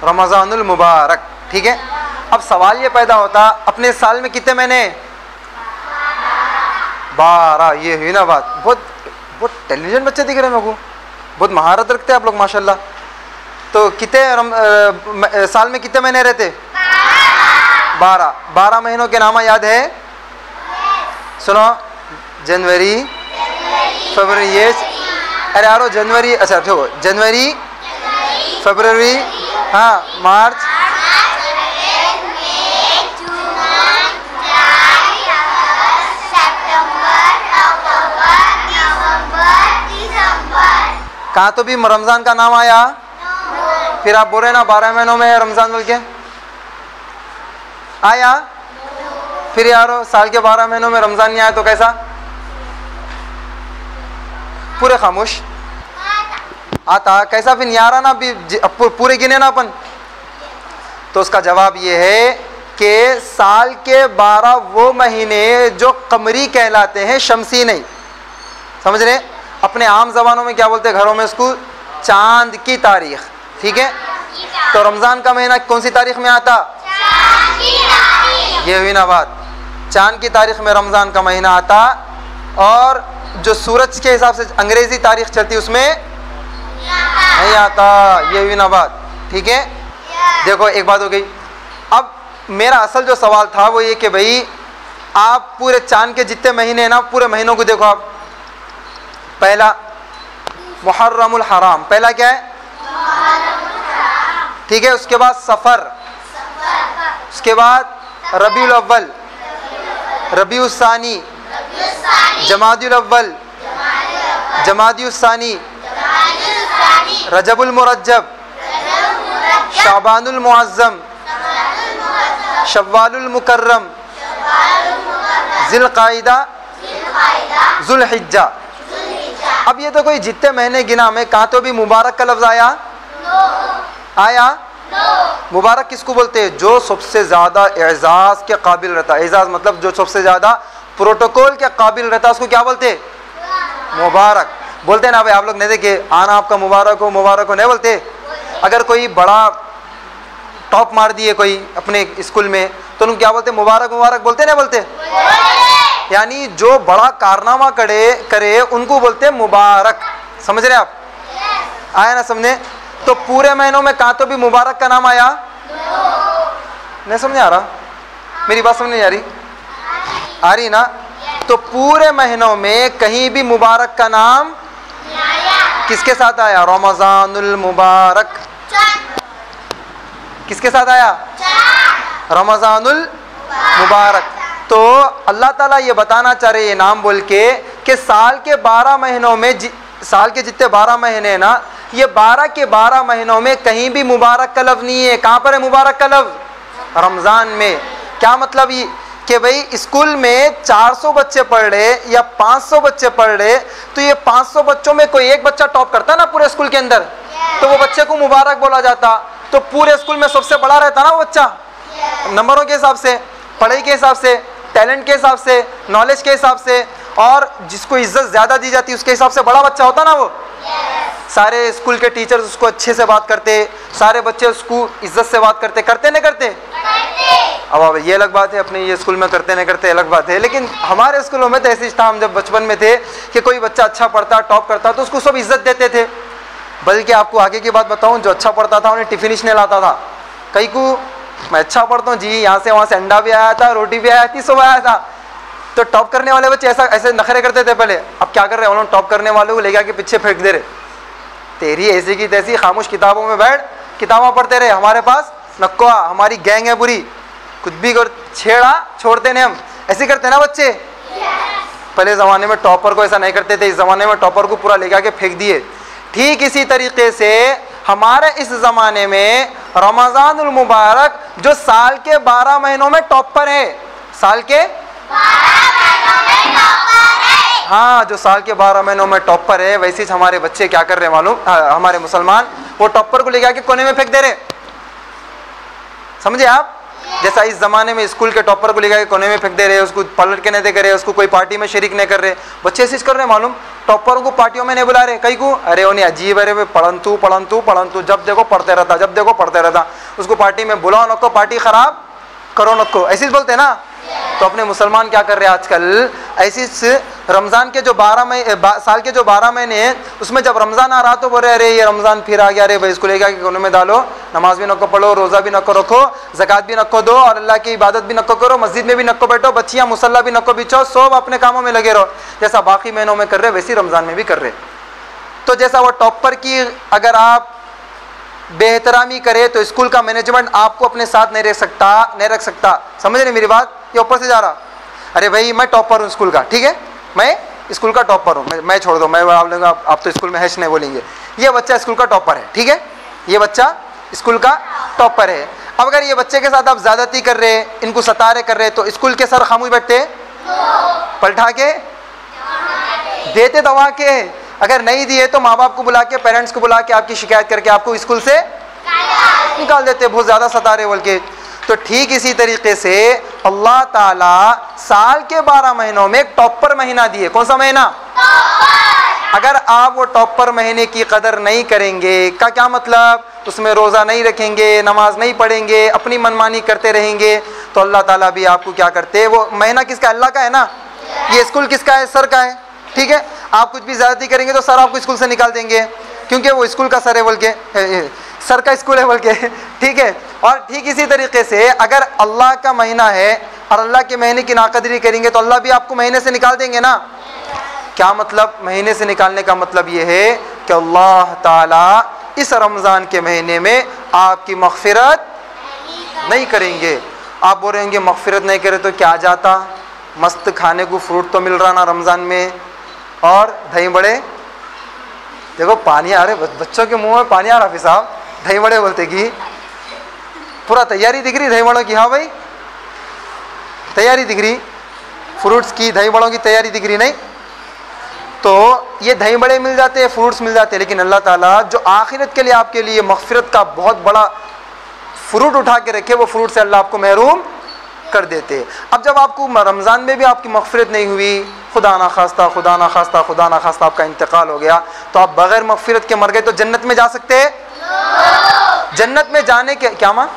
रमज़ानुल मुबारक। ठीक है, अब सवाल ये पैदा होता, अपने साल में कितने महीने? 12। ये हुई ना बात। बहुत बहुत इंटेलिजेंट बच्चे दिख रहे हैं मेरे को, बहुत महारत रखते हैं आप लोग माशाल्लाह। तो कितने साल में कितने महीने रहते? 12। 12 महीनों के नाम याद है? सुनो, जनवरी, फरवरी, ये अरे यारो जनवरी, अच्छा देखो, जनवरी, फरवरी, हाँ, मार्च, कहाँ तो भी रमज़ान का नाम आया? फिर आप बोल रहे ना 12 महीनों में रमज़ान बोल के आया? फिर यारो साल के 12 महीनों में रमज़ान नहीं आया तो कैसा? पूरे खामोश आता कैसा? फिर नहीं आ रहा ना अभी, पूरे गिने ना अपन। तो उसका जवाब ये है कि साल के 12 वो महीने जो कमरी कहलाते हैं, शमसी नहीं। समझ रहे? अपने आम जबानों में क्या बोलते हैं घरों में उसको? चांद की तारीख। ठीक है, तो रमज़ान का महीना कौन सी तारीख में आता? ये हुई ना बात, चांद की तारीख में रमज़ान का महीना आता। और जो सूरज के हिसाब से अंग्रेज़ी तारीख चलती उसमें नहीं आता। ये हुई ना बात। ठीक है, देखो एक बात हो गई। अब मेरा असल जो सवाल था वो ये कि भाई आप पूरे चांद के जितने महीने हैं ना, पूरे महीनों को देखो आप। पहला मुहर्रमुल हराम, पहला क्या है? ठीक है, उसके बाद सफ़र, उसके बाद रबीउल अव्वल, रबीउल सानी, जमादुल अव्वल, जमादुल सानी, रजबुल मुरज्जब, शाबानुल मुअज्जम, शव्वालुल मुकर्रम, ज़िलक़ाइदा, ज़ुल्हिज्जा। अब ये तो कोई जितने महीने गिना में, कहाँ तो भी मुबारक का लफ्ज़ आया? आया? मुबारक किसको बोलते हैं? जो सबसे ज़्यादा एजाज़ के काबिल रहता है। एजाज़ मतलब जो सबसे ज़्यादा प्रोटोकॉल के काबिल रहता है, उसको क्या बोलते? मुबारक बोलते हैं ना भाई। आप लोग नहीं देखे, आना आपका मुबारक हो, मुबारक हो नहीं बोलते? अगर कोई बड़ा टॉप मार दिए कोई अपने स्कूल में तो उनको क्या बोलते? मुबारक मुबारक बोलते नहीं बोलते? यानी जो बड़ा कारनामा करे उनको बोलते हैं मुबारक। समझ रहे आप? आया ना समझे? तो पूरे महीनों में कहाँ तो भी मुबारक का नाम आया? नहीं समझ आ रहा? मेरी बात समझ नहीं आ रही? आ रही ना? तो पूरे महीनों में कहीं भी मुबारक का नाम किसके साथ आया? रमज़ानुल मुबारक। किसके साथ आया? रमज़ानुल मुबारक। तो अल्लाह ताला ये बताना चाह रहे ये नाम बोल के कि साल के 12 महीनों में, साल के जितने 12 महीने हैं ना, ये 12 के 12 महीनों में कहीं भी मुबारक का लफ्ज़ नहीं है। कहाँ पर है मुबारक का लफ्ज़? रमज़ान में। क्या मतलब ये कि भाई स्कूल में 400 बच्चे पढ़ रहे या 500 बच्चे पढ़ रहे, तो ये 500 बच्चों में कोई एक बच्चा टॉप करता ना पूरे स्कूल के अंदर, तो वो बच्चे को मुबारक बोला जाता। तो पूरे स्कूल में सबसे बड़ा रहता ना वो बच्चा, नंबरों के हिसाब से, पढ़ाई के हिसाब से, टैलेंट के हिसाब से, नॉलेज के हिसाब से, और जिसको इज्जत ज़्यादा दी जाती है उसके हिसाब से बड़ा बच्चा होता ना वो। सारे स्कूल के टीचर्स उसको अच्छे से बात करते, सारे बच्चे उसको इज्जत से बात करते नहीं करते? अब ये अलग बात है, अपने ये स्कूल में करते नहीं करते अलग बात है, लेकिन हमारे स्कूलों में तो ऐसी था, हम जब बचपन में थे कि कोई बच्चा अच्छा पढ़ता, टॉप करता तो उसको सब इज्जत देते थे। बल्कि आपको आगे की बात बताऊं, जो अच्छा पढ़ता था उन्हें टिफिन नहीं लाता था। कई को मैं अच्छा पढ़ता हूँ जी, यहाँ से वहाँ से अंडा भी आया था, रोटी भी आया थी, सब आया था। तो टॉप करने वाले बच्चे ऐसे नखरे करते थे पहले। अब क्या कर रहे हैं उन्होंने? टॉप करने वालों को ले आके पीछे फेंक दे रहे। तेरी ऐसी की तैसी, खामोश किताबों में बैठ, किताबें पढ़ते रहे, हमारे पास नक्वा, हमारी गैंग है पूरी, कुछ भी कर छेड़ा छोड़ते नहीं हम। ऐसे करते ना बच्चे। पहले ज़माने में टॉपर को ऐसा नहीं करते थे, इस ज़माने में टॉपर को पूरा ले आके फेंक दिए। ठीक इसी तरीके से हमारे इस ज़माने में रमज़ानुल मुबारक जो साल के 12 महीनों में टॉपर है, साल के 12 महीनों में टॉपर है, हाँ, जो साल के 12 महीनों में टॉपर है, वैसे ही हमारे बच्चे क्या कर रहे हैं मालूम? हमारे मुसलमान वो टॉपर को ले आके कोने में फेंक दे रहे। समझे आप? जैसा इस ज़माने में स्कूल के टॉपर को ले आके कोने में फेंक दे रहे, उसको पलट के नहीं दे रहे, उसको कोई पार्टी में शरीक नहीं कर रहे। बच्चे ऐसे कर रहे हैं मालूम? टॉपरों को पार्टियों में नहीं बुला रहे, कई को अरे उन्हें अजीब, अरे वे पढ़ंतु पढ़ंतु पढ़ंतु, जब देखो पढ़ते रहता, जब देखो पढ़ते रहता, उसको पार्टी में बुलाओ नको, पार्टी खराब करो नको, ऐसे ही बोलते हैं ना। तो अपने मुसलमान क्या कर रहे हैं आजकल, ऐसी रमज़ान के जो 12 साल के जो 12 महीने हैं, उसमें जब रमज़ान आ रहा तो बोल रहे अरे ये रमज़ान फिर आ गया, अरे भाई इसको लेकर के कोने में डालो, नमाज भी नको पढ़ो, रोज़ा भी नको रखो, ज़कात भी नको दो, और अल्लाह की इबादत भी नको करो, मस्जिद में भी नको बैठो, बच्चियाँ मुसल्ला भी नको बिछो, सब अपने कामों में लगे रहो। जैसा बाकी महीनों में कर रहे वैसे रमज़ान में भी कर रहे। तो जैसा वो टॉपर की अगर आप बेहतरामी करे तो स्कूल का मैनेजमेंट आपको अपने साथ नहीं रख सकता। समझ रहे मेरी बात, ये ऊपर से जा रहा, अरे भाई मैं टॉपर हूँ स्कूल का, ठीक है, मैं स्कूल का टॉपर हूँ, मैं छोड़ दो, मैं आप तो स्कूल में हैश नहीं बोलेंगे, ये बच्चा स्कूल का टॉपर है, ठीक है, ये बच्चा स्कूल का टॉपर है। अब अगर ये बच्चे के साथ आप ज़्यादती कर रहे, इनको सता रहे कर रहे, तो स्कूल के सर खामोश बैठते, पलटा के देते दवा के, अगर नहीं दिए तो माँ बाप को बुला के, पेरेंट्स को बुला के आपकी शिकायत करके आपको स्कूल से निकाल देते, बहुत ज़्यादा सता रहे बोल के। तो ठीक इसी तरीके से अल्लाह ताला साल के 12 महीनों में एक टॉपर महीना दिए। कौन सा महीना? अगर आप वो टॉपर महीने की कदर नहीं करेंगे, का क्या मतलब, उसमें रोज़ा नहीं रखेंगे, नमाज नहीं पढ़ेंगे, अपनी मनमानी करते रहेंगे, तो अल्लाह ताला भी आपको क्या करते, वो महीना किसका, अल्लाह का है ना, ये स्कूल किसका है, सर का है, ठीक है। आप कुछ भी ज़्यादती करेंगे तो सर आपको स्कूल से निकाल देंगे, क्योंकि वो स्कूल का सर है बोल के, सर का स्कूल है बोल के, ठीक है। और ठीक इसी तरीके से अगर अल्लाह का महीना है और अल्लाह के महीने की नाकदरी करेंगे तो अल्लाह भी आपको महीने से निकाल देंगे ना। क्या मतलब, महीने से निकालने का मतलब ये है कि अल्लाह ताला इस रमज़ान के महीने में आपकी मग़फ़िरत नहीं करेंगे। आप बोल रहे होंगे मग़फ़िरत नहीं करे तो क्या जाता, मस्त खाने को फ्रूट तो मिल रहा ना रमज़ान में, और दही बड़े, देखो पानी आ रहे बच्चों के मुंह में पानी आ रहा, हाफिज़ साहब दही बड़े बोलते कि पूरा तैयारी दिख रही दही बड़ों की, हाँ भाई तैयारी दिख रही, फ्रूट्स की, दही बड़ों की तैयारी दिख रही नहीं। तो ये दही बड़े मिल जाते हैं, फ्रूट्स मिल जाते हैं, लेकिन अल्लाह ताला जो आखिरत के लिए आपके लिए मग़फ़िरत का बहुत बड़ा फ्रूट उठा के रखे, वो फ्रूट से अल्लाह आपको महरूम कर देते। अब जब आपको रमज़ान में भी आपकी मग़फ़िरत नहीं हुई, खुदा ना खास्ता खुदा ना खास्ता खुदा ना खास्ता आपका इंतकाल हो गया, तो आप बग़ैर मग़फ़िरत के मर गए, तो जन्नत में जा सकते हैं? जन्नत में जाने के क्या माँ,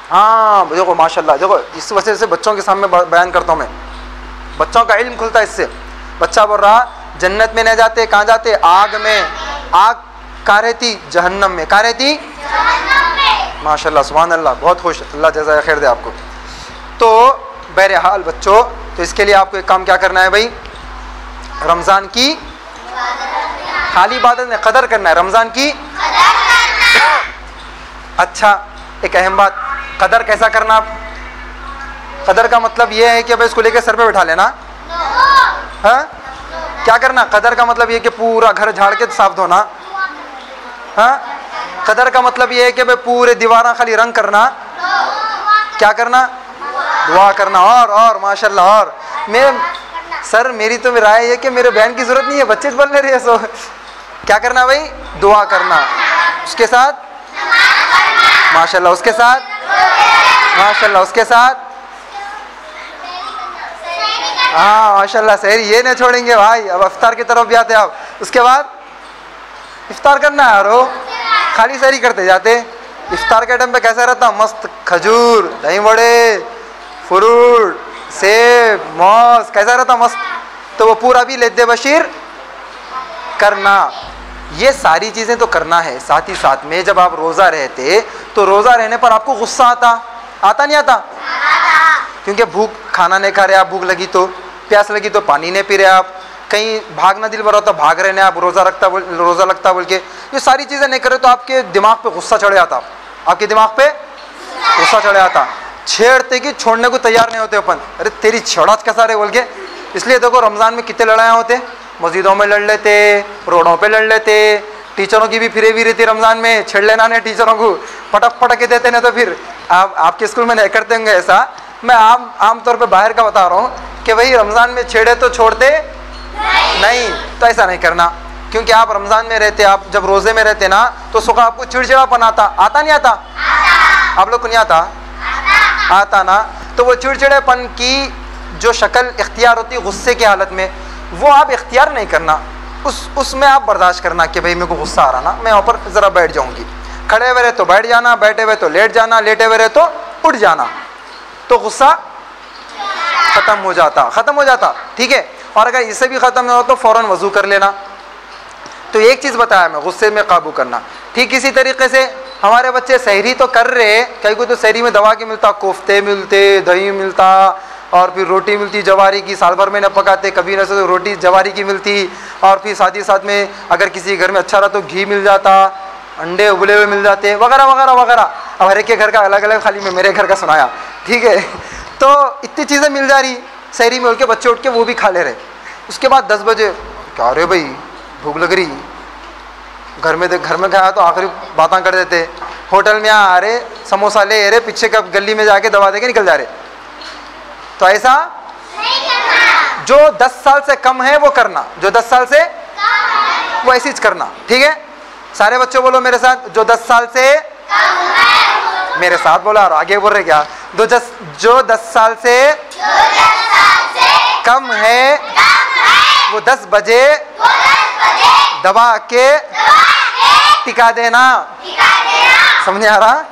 हाँ देखो माशाल्लाह, देखो इस वजह से बच्चों के सामने बयान करता हूँ मैं, बच्चों का इल्म खुलता है इससे। बच्चा बोल रहा जन्नत में नहीं जाते, कहाँ जाते, आग में, आग कहाँ रहती, जहन्नम में, कहाँ रहती, माशाल्लाह सुभान अल्लाह, बहुत खुश, अल्लाह जज़ाए खैर दे आपको। तो बहरहाल बच्चों, तो इसके लिए आपको एक काम क्या करना है भाई, रमज़ान की खाली इबादत में कदर करना है, रमज़ान की। अच्छा एक अहम बात, कदर कैसा करना, आप कदर का मतलब ये है कि भाई इसको लेकर सर पे बैठा लेना, हाँ क्या करना, कदर का मतलब ये कि पूरा घर झाड़ के साफ धोना, हाँ कदर का मतलब ये है कि भाई पूरे दीवारा खाली रंग करना, क्या करना, दुआ करना। और माशाल्लाह, और मैं सर मेरी तो राय है कि मेरे बहन की जरूरत नहीं है, बच्चे बोल ले रहे हैं, सो क्या करना भाई, दुआ करना, उसके साथ माशाल्लाह, उसके साथ माशाल्लाह, उसके साथ हाँ माशाल्लाह सहरी, ये नहीं छोड़ेंगे भाई। अब इफ्तार की तरफ भी आते आप, उसके बाद इफ्तार करना है, और खाली सहरी करते जाते। इफ्तार के टाइम पे कैसा रहता, मस्त खजूर, दही बड़े, फ्रूट, सेब, मौज, कैसा रहता मस्त। तो वो पूरा भी लेदे बशीर करना, ये सारी चीज़ें तो करना है। साथ ही साथ में जब आप रोज़ा रहते तो रोज़ा रहने पर आपको गुस्सा आता नहीं आता, क्योंकि भूख, खाना नहीं खा रहे आप, भूख लगी तो, प्यास लगी तो पानी नहीं पी रहे आप, कहीं भागना दिल भरा तो भाग रहे हैं आप, रोज़ा लगता बोल के ये सारी चीज़ें नहीं कर रहे तो आपके दिमाग पे गुस्सा चढ़ जाता, आपके दिमाग पे गुस्सा चढ़ जाता, छेड़ते कि छोड़ने को तैयार नहीं होते अपन, अरे तेरी छड़ाच कैसा रहे बोल के। इसलिए देखो रमज़ान में कितने लड़ाइयाँ होते, मस्जिदों में लड़ लेते, रोडों पे लड़ लेते, टीचरों की भी फिरे भी रहती रमज़ान में, छेड़ लेना नहीं टीचरों को, पटक के देते नहीं तो फिर आपके स्कूल में नहीं करते होंगे ऐसा, मैं आम तौर पे बाहर का बता रहा हूँ कि भाई रमज़ान में छेड़े तो छोड़ते नहीं, तो ऐसा नहीं करना, क्योंकि आप रमज़ान में रहते, आप जब रोज़े में रहते ना तो सुबह आपको चिड़चिड़ापन आता नहीं आता, आप लोग को नहीं आता ना। तो वो चिड़चिड़ेपन की जो शक्ल इख्तियार होती है गुस्से की हालत में, वो आप इख्तियार नहीं करना, उसमें आप बर्दाश्त करना कि भाई मेरे को गुस्सा आ रहा ना, मैं वहाँ पर ज़रा बैठ जाऊँगी। खड़े हुए रहे तो बैठ जाना, बैठे हुए तो लेट जाना, लेटे हुए रहे तो उठ जाना, तो गुस्सा ख़त्म हो जाता। ठीक है। और अगर इससे भी ख़त्म ना हो तो फ़ौरन वज़ू कर लेना। तो एक चीज़ बताया मैं, गुस्से में काबू करना। ठीक इसी तरीके से हमारे बच्चे सहरी तो कर रहे, कहीं को तो सहरी में दवा के मिलता, कोफ्ते मिलते, दही मिलता, और फिर रोटी मिलती जवारी की, साल भर में न पकाते, कभी न तो रोटी जवारी की मिलती, और फिर साथ ही साथ में अगर किसी घर में अच्छा रहा तो घी मिल जाता, अंडे उबले हुए मिल जाते, वगैरह वगैरह वगैरह। अब हर एक के घर का अलग अलग, खाली मैं मेरे घर का सुनाया। ठीक है। तो इतनी चीज़ें मिल जा रही, सहरी में उठ के बच्चे उठ के वो भी खा ले रहे। उसके बाद 10 बजे क्या रे भाई भूख लग रही, घर में गया तो आखिरी बातें कर देते, होटल में आ रहे समोसा ले रहे, पीछे का गली में जाके दबा दे के निकल जा रहे। तो ऐसा नहीं करना। जो 10 साल से कम है वो करना, जो 10 साल से वो ऐसी करना। ठीक है। सारे बच्चों बोलो मेरे साथ, जो 10 साल से कम है, मेरे साथ बोला, और आगे बोल रहे क्या, जो 10 साल से कम है वो 10 बजे दबा के टिका देना। समझ आ रहा?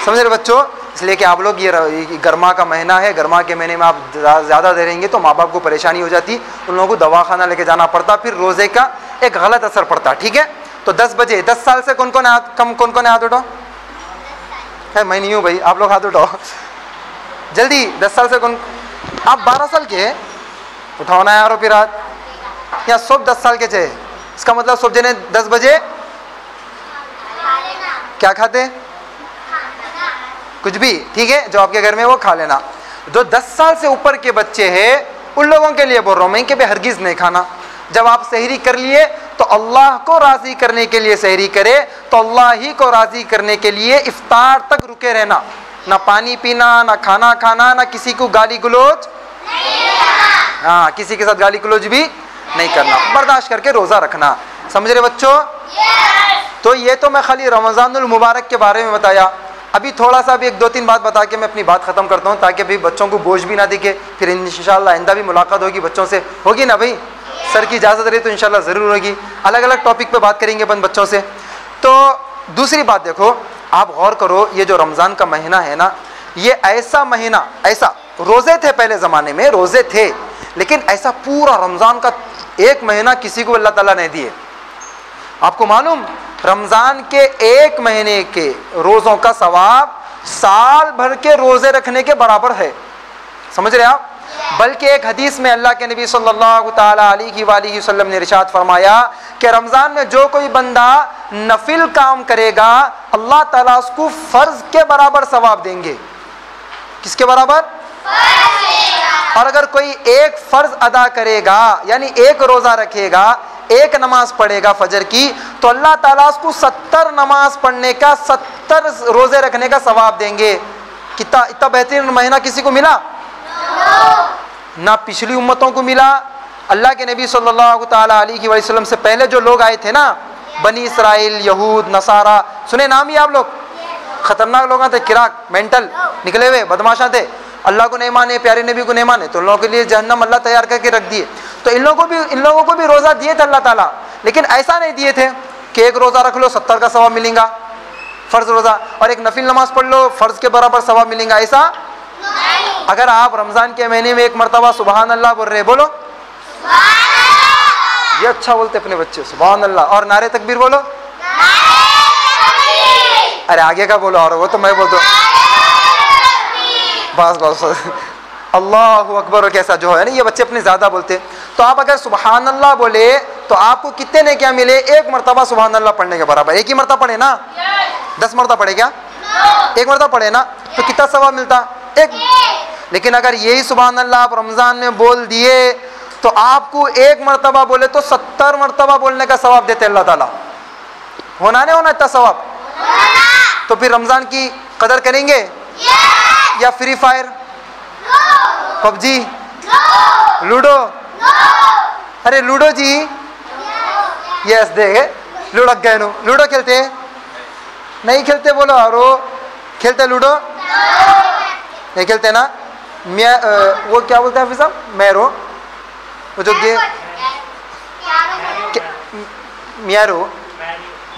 समझ रहे बच्चों? इसलिए कि आप लोग ये गर्मा का महीना है, गर्मा के महीने में आप ज़्यादा दे रहेंगे तो माँ बाप को परेशानी हो जाती, उन लोगों को दवाखाना लेके जाना पड़ता, फिर रोज़े का एक गलत असर पड़ता। ठीक है। तो 10 बजे, 10 साल से कौन कौन है हाथ उठाओ? है मैं नहीं हूँ भाई, आप लोग हाथ उठाओ जल्दी। 10 साल से कौन? आप 12 साल के उठाओ ना यारो फिर हाथ। या सब 10 साल के थे, इसका मतलब सब जने 10 बजे क्या खाते? कुछ भी। ठीक है। जो आपके घर में वो खा लेना। जो 10 साल से ऊपर के बच्चे हैं उन लोगों के लिए बोल रहा हूँ मैं कि भाई हरगिज़ नहीं खाना। जब आप सहरी कर लिए तो अल्लाह को राज़ी करने के लिए सहरी करे, तो अल्लाह ही को राज़ी करने के लिए इफ्तार तक रुके रहना, ना पानी पीना, ना खाना खाना, ना किसी को गाली गलोच, हाँ किसी के साथ गाली गलोच भी नहीं करना, बर्दाश्त करके रोज़ा रखना। समझ रहे बच्चों? तो ये तो मैं खाली रमज़ानुल मुबारक के बारे में बताया। अभी थोड़ा सा भी 1-2-3 बात बता के मैं अपनी बात ख़त्म करता हूँ, ताकि भाई बच्चों को बोझ भी ना दिखे। फिर इंशाल्लाह आइंदा भी मुलाकात होगी बच्चों से, होगी ना भाई? सर की इजाज़त रही तो इंशाल्लाह ज़रूर होगी। अलग अलग टॉपिक पे बात करेंगे अपन बच्चों से। तो दूसरी बात देखो, आप गौर करो, ये जो रमज़ान का महीना है ना, ये ऐसा महीना, ऐसा रोज़े थे पहले ज़माने में, रोज़े थे, लेकिन ऐसा पूरा रमज़ान का एक महीना किसी को अल्लाह ताला ने दिए। आपको मालूम, रमज़ान के एक महीने के रोज़ों का सवाब साल भर के रोज़े रखने के बराबर है। समझ रहे आप? बल्कि एक हदीस में अल्लाह के नबी सल्लल्लाहु ताला अलैहि वसल्लम ने इरशाद फरमाया कि रमज़ान में जो कोई बंदा नफिल काम करेगा अल्लाह ताला उसको फ़र्ज के बराबर सवाब देंगे। किसके बराबर? और अगर कोई एक फ़र्ज अदा करेगा, यानी एक रोज़ा रखेगा, एक नमाज पढ़ेगा फजर की, तो अल्लाह ताला उसको 70 नमाज पढ़ने का, 70 रोज़े रखने का सवाब देंगे। कितना इतना बेहतरीन महीना किसी को मिला? ना पिछली उम्मतों को मिला। अल्लाह के नबी सल्लल्लाहु ताला अलैहि वसल्लम से पहले जो लोग आए थे ना, बनी इसराइल, यहूद, नसारा, सुने नाम ही आप लोग? खतरनाक लोग थे, किराक, मेंटल, निकले हुए बदमाशा थे, अल्लाह को नहीं माने, प्यारे नबी को नहीं माने, तो उन लोगों के लिए जहन्नम अल्लाह तैयार करके रख दिए। तो इन लोगों को भी रोज़ा दिए थे अल्लाह ताला, लेकिन ऐसा नहीं दिए थे कि एक रोज़ा रख लो 70 का सवाब मिलेगा फ़र्ज रोज़ा, और एक नफिल नमाज पढ़ लो फ़र्ज के बराबर सवाब मिलेगा, ऐसा नहीं। अगर आप रमज़ान के महीने में एक मरतबा सुबहान अल्लाह बोल रहे, बोलो ये अच्छा बोलते अपने बच्चे, सुबहान अल्लाह, और नारे तकबीर बोलो, अरे आगे का बोलो, और वो तो मैं बोलता हूँ बस बस अल्लाह अकबर, और कैसा जो है ना, ये बच्चे अपने ज़्यादा बोलते। तो आप अगर सुबहान अल्लाह बोले तो आपको कितने ने क्या मिले? एक मरतबा सुबहान अल्लाह पढ़ने के बराबर। एक ही मरतबा पढ़े ना, 10 मरतबा पढ़े क्या? एक मरतबा पढ़े ना, तो कितना सवाब मिलता? एक। लेकिन अगर यही सुबहान अल्लाह आप रमज़ान में बोल दिए तो आपको एक मरतबा बोले तो 70 मरतबा बोलने का सवाब देते अल्लाह ताला। होना नहीं होना इतना सवाब? तो फिर रमज़ान की कदर करेंगे या फ्री फायर, पबजी, लूडो? अरे लूडो जी, यस देखे लुढ़क गए नो, लूडो खेलते नहीं खेलते? बोलो और खेलते लूडो नहीं खेलते ना? मैं वो क्या बोलते हैं हाफिज़ साहब, मैरो, वो जो मियारू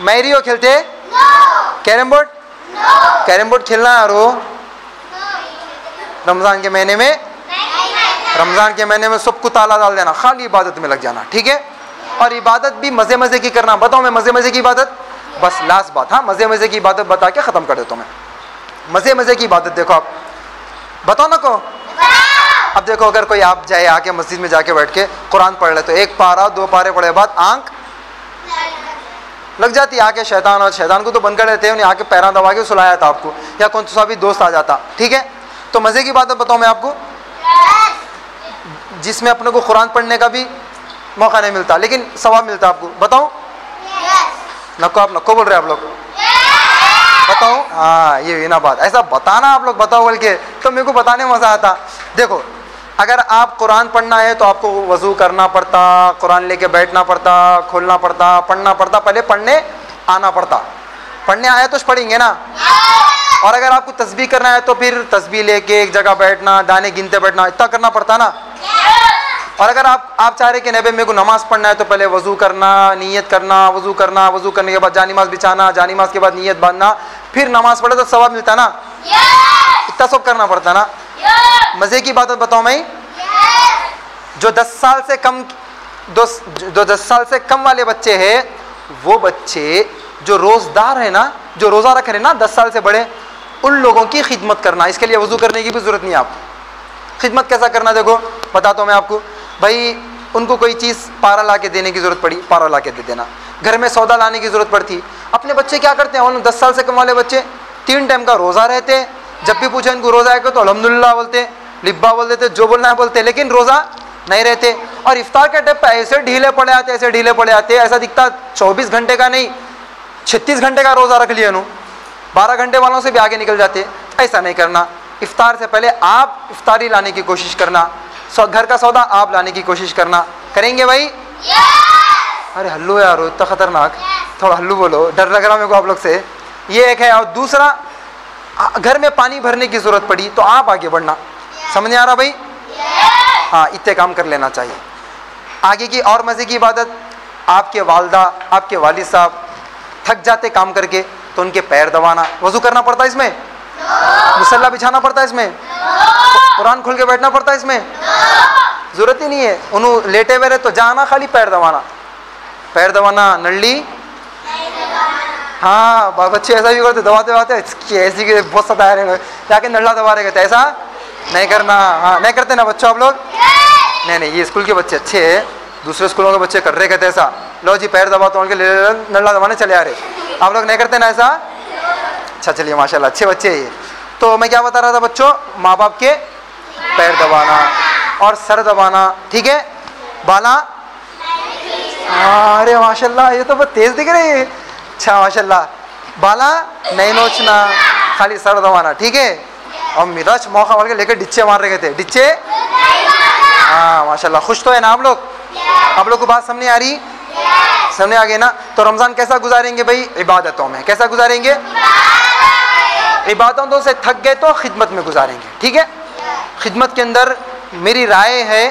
मैरियो खेलते? Carrom board? कैरम बोर्ड खेलना यारो रमज़ान के महीने में? रमज़ान के महीने में सबको ताला डाल देना, खाली इबादत में लग जाना, ठीक है? और इबादत भी मज़े मज़े की करना। बताओ मैं मज़े मज़े की इबादत, बस लास्ट बात, हाँ मज़े मज़े की इबादत बता के ख़त्म कर देता हूँ मैं। मज़े मज़े की इबादत देखो आप, बताओ ना को। अब देखो अगर कोई आप जाए आके मस्जिद में जाके बैठ के कुरान पढ़ ले तो एक पारा 2 पारे पढ़े बाद आंख लग जाती, आके शैतान, और शैतान को तो बंद कर देते हैं, उन्हें आके पैरा दबा के सुलाया था आपको, या कौन सा भी दोस्त आ जाता, ठीक है? तो मज़े की बात बताऊँ मैं आपको, जिसमें अपने को कुरान पढ़ने का भी मौका नहीं मिलता लेकिन सवाब मिलता आपको। बताऊँ? नको, आप नको बोल रहे आप लोग, बताओ। हाँ ये ना बात, ऐसा बताना आप लोग बताओ बोल के, तो मेरे को बताने में मज़ा आता। देखो अगर आप कुरान पढ़ना है तो आपको वज़ू करना पड़ता, कुरान लेके बैठना पड़ता, खोलना पड़ता, पढ़ना पड़ता, पहले पढ़ने आना पड़ता। पढ़ने आया तो पढ़ेंगे ना। और अगर आपको तस्बीह करना है तो फिर तस्बीह लेके एक जगह बैठना, दाने गिनते बैठना, इतना करना पड़ता ना। और अगर आप चाह रहे कि नबी मेरे को नमाज पढ़ना है तो पहले वज़ू करना, नीयत करना, वज़ू करना, वज़ू करने के बाद जानिमाज़ बिछाना, जानिमाज़ के बाद नीयत बांधना, फिर नमाज पढ़े तो सवाब मिलता ना। इतना सब करना पड़ता ना। मज़े की बात बताऊँ मैं, जो 10 साल से कम जो 10 साल से कम वाले बच्चे हैं, वो बच्चे जो रोज़दार है ना, जो रोज़ा रख रहे ना 10 साल से बड़े, उन लोगों की खिदमत करना। इसके लिए वज़ू करने की भी ज़रूरत नहीं है आपको। खिदमत कैसा करना देखो बताता हूँ मैं आपको। भाई उनको कोई चीज़ पारा ला के देने की ज़रूरत पड़ी, पारा ला के दे देना। घर में सौदा लाने की ज़रूरत पड़ती। अपने बच्चे क्या करते हैं, उन 10 साल से कम वाले बच्चे 3 टाइम का रोज़ा रहते। जब भी पूछे इनको रोज़ा है तो अल्हम्दुलिल्लाह बोलते, लिब्बा बोल देते, जो बोलना है बोलते, लेकिन रोज़ा नहीं रहते। और इफ्तार के टाइम पर ऐसे ढीले पड़े आते, ऐसे ढीले पड़े आते, ऐसा दिखता 24 घंटे का नहीं 36 घंटे का रोज़ा रख लिया, 12 घंटे वालों से भी आगे निकल जाते। ऐसा नहीं करना। इफ्तार से पहले आप इफ्तारी लाने की कोशिश करना, घर का सौदा आप लाने की कोशिश करना। करेंगे भाई? अरे हल्लू यार इतना खतरनाक, थोड़ा हल्लू बोलो, डर लग रहा मेरे को आप लोग से। ये एक है। और दूसरा, घर में पानी भरने की ज़रूरत पड़ी तो आप आगे बढ़ना। समझ आ रहा भाई? हाँ इतने काम कर लेना चाहिए। आगे की और मज़े की इबादत, आपके वालदा, आपके वालिद साहब थक जाते काम करके तो उनके पैर दबाना। वज़ू करना पड़ता है इसमें? मुसल्ला बिछाना पड़ता है इसमें? कुरान खोल के बैठना पड़ता है इसमें? ज़रूरत ही नहीं है। उन्होंने लेटे हुए रहे तो जाना, खाली पैर दबाना, पैर दबाना, नल्ली। हाँ बच्चे ऐसा भी करते, दबाते दबाते ऐसी के बहुत सताया रहे, जाके नल्ला दबा रहे कहते, ऐसा नहीं करना। हाँ नहीं करते ना बच्चों आप लोग? नहीं, ये स्कूल के बच्चे अच्छे हैं, दूसरे स्कूलों के बच्चे कर रहे कहते ऐसा, लो जी पैर दबा तो उनके नल्ला दबाने चले आ रहे। आप लोग नहीं करते ना ऐसा? अच्छा चलिए माशाल्लाह अच्छे बच्चे हैं ये। तो मैं क्या बता रहा था बच्चों, माँ बाप के पैर दबाना और सर दबाना, ठीक है? बाला, अरे माशाल्लाह ये तो बहुत तेज़ दिख रही है। अच्छा माशाल्लाह, बाला नहीं नोचना, खाली सर दबाना, ठीक है? और मिराज मौका मार के लेकर डिच्चे मार रहे थे, डिच्चे। हाँ माशाल्लाह, खुश तो है ना आप लोग? आप लोग को बात समझ आ रही? समझ आ गई ना? तो रमज़ान कैसा गुजारेंगे भाई? इबादतों में। कैसा गुजारेंगे? इबादतों से थक गए तो खिदमत में गुजारेंगे, ठीक है? खिदमत के अंदर मेरी राय है,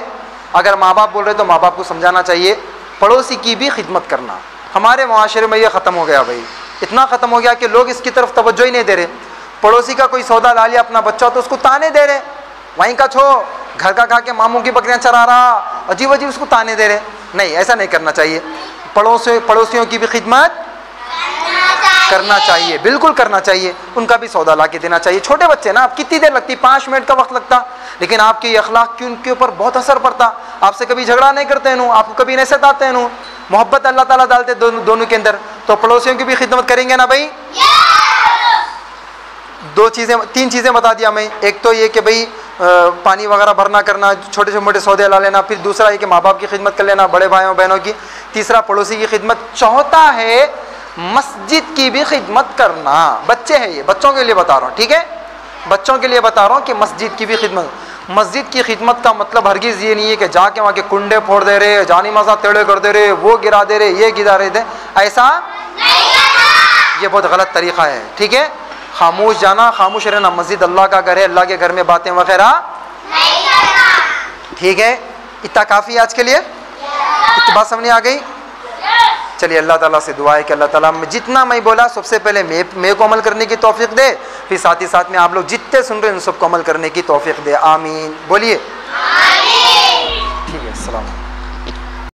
अगर माँ बाप बोल रहे तो माँ बाप को समझाना चाहिए, पड़ोसी की भी खिदमत करना। हमारे माशरे में ये ख़त्म हो गया भाई, इतना ख़त्म हो गया कि लोग इसकी तरफ तवज्जो ही नहीं दे रहे। पड़ोसी का कोई सौदा ला लिया अपना बच्चा तो उसको ताने दे रहे, वहीं का छो घर का खा के मामू की बकरियां चरा रहा, अजीब अजीब उसको ताने दे रहे। नहीं, ऐसा नहीं करना चाहिए। पड़ोसियों की भी खिदमत करना चाहिए, बिल्कुल करना चाहिए। उनका भी सौदा ला के देना चाहिए। छोटे बच्चे ना, आप कितनी देर लगती, 5 मिनट का वक्त लगता, लेकिन आपके ये अखलाक की उनके ऊपर बहुत असर पड़ता। आपसे कभी झगड़ा नहीं करते हैं, आपको कभी नहीं सताते हैं, मोहब्बत अल्लाह ताला डालते दोनों के अंदर। तो पड़ोसियों की भी खिदमत करेंगे ना भाई? 3 चीज़ें बता दिया मैं। एक तो ये कि भाई पानी वगैरह भरना करना, छोटे से मोटे सौदे ला लेना। फिर दूसरा ये कि माँ बाप की खिदमत कर लेना, बड़े भाइयों बहनों की। तीसरा पड़ोसी की खिदमत। चौथा है मस्जिद की भी खिदमत करना। बच्चे हैं ये, बच्चों के लिए बता रहा हूँ, ठीक है? बच्चों के लिए बता रहा हूँ कि मस्जिद की भी खिदमत। मस्जिद की खिदमत का मतलब हरगिज़ ये नहीं है कि जाके वहाँ के कुंडे फोड़ दे रहे, जानी मसा टेढ़े कर दे रहे, वो गिरा दे रहे, ये गिरा रहे थे, ऐसा ये बहुत गलत तरीक़ा है, ठीक है? खामोश जाना, खामोश रहना। मस्जिद अल्लाह का घर है, अल्लाह के घर में बातें वगैरह नहीं करना, ठीक है? इतना काफ़ी आज के लिए? इतनी बात समझ आ गई? चलिए अल्लाह ताला से दुआ है कि अल्लाह ताला जितना मैं बोला सबसे पहले मैं को अमल करने की तौफीक दे, फिर साथ ही साथ में आप लोग जितने सुन रहे हैं उन सबको अमल करने की तौफीक दे। आमीन बोलिए।